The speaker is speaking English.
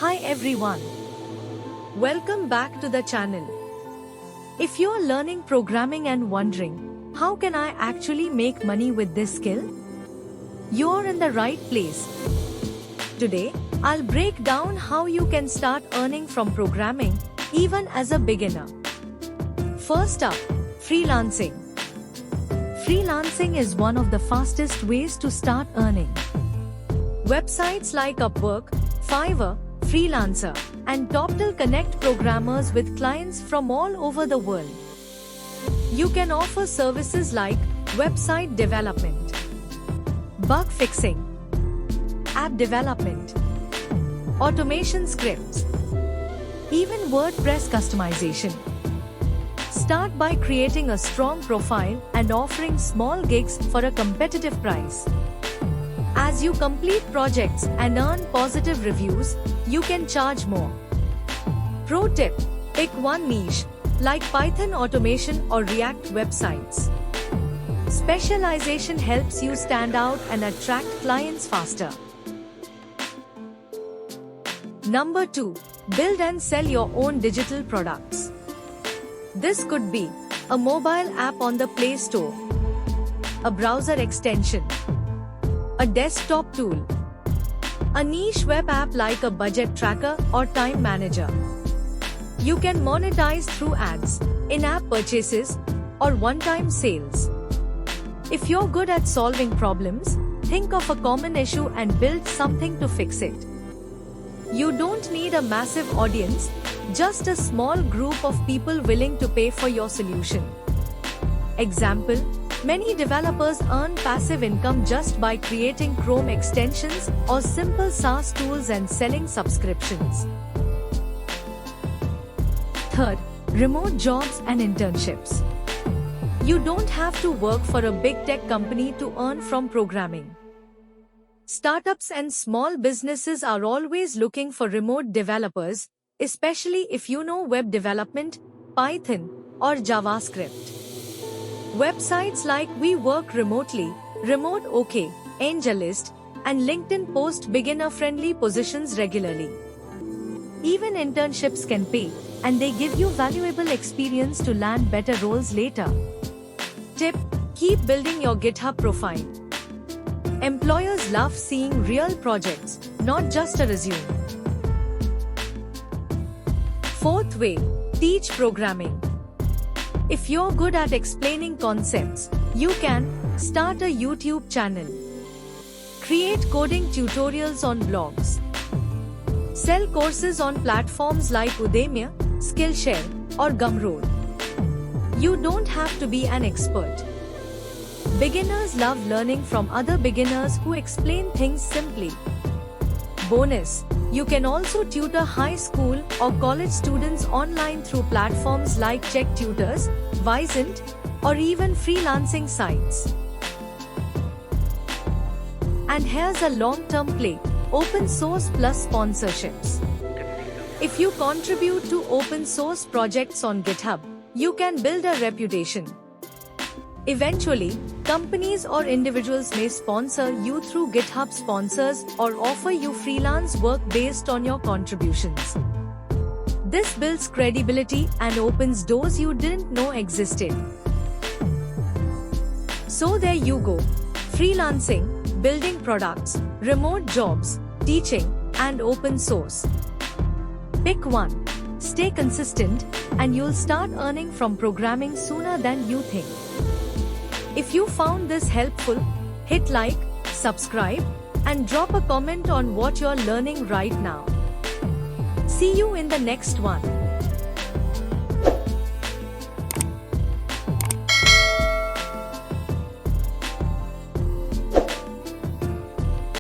Hi everyone. Welcome back to the channel. If you're learning programming and wondering, how can I actually make money with this skill? You're in the right place. Today, I'll break down how you can start earning from programming, even as a beginner. First up, freelancing. Freelancing is one of the fastest ways to start earning. Websites like Upwork, Fiverr, Freelancer, and Toptal connect programmers with clients from all over the world. You can offer services like website development, bug fixing, app development, automation scripts, even WordPress customization. Start by creating a strong profile and offering small gigs for a competitive price. As you complete projects and earn positive reviews, you can charge more. Pro tip: pick one niche, like Python automation or React websites. Specialization helps you stand out and attract clients faster. Number 2. Build and sell your own digital products. This could be a mobile app on the Play Store, a browser extension, a desktop tool, a niche web app like a budget tracker or time manager. You can monetize through ads, in-app purchases, or one-time sales. If you're good at solving problems, think of a common issue and build something to fix it. You don't need a massive audience, just a small group of people willing to pay for your solution. Example: many developers earn passive income just by creating Chrome extensions or simple SaaS tools and selling subscriptions. Third, remote jobs and internships. You don't have to work for a big tech company to earn from programming. Startups and small businesses are always looking for remote developers, especially if you know web development, Python, or JavaScript. Websites like We Work Remotely, Remote OK, AngelList, and LinkedIn post beginner-friendly positions regularly. Even internships can pay, and they give you valuable experience to land better roles later. Tip: keep building your GitHub profile. Employers love seeing real projects, not just a resume. Fourth way, teach programming. If you're good at explaining concepts, you can start a YouTube channel, create coding tutorials on blogs, sell courses on platforms like Udemy, Skillshare, or Gumroad. You don't have to be an expert. Beginners love learning from other beginners who explain things simply. Bonus: you can also tutor high school or college students online through platforms like Check Tutors, Vicent, or even freelancing sites. And here's a long-term play: open source plus sponsorships. If you contribute to open source projects on GitHub, you can build a reputation. Eventually, companies or individuals may sponsor you through GitHub sponsors or offer you freelance work based on your contributions. This builds credibility and opens doors you didn't know existed. So there you go: freelancing, building products, remote jobs, teaching, and open source. Pick one, stay consistent, and you'll start earning from programming sooner than you think. If you found this helpful, hit like, subscribe, and drop a comment on what you're learning right now. See you in the next one.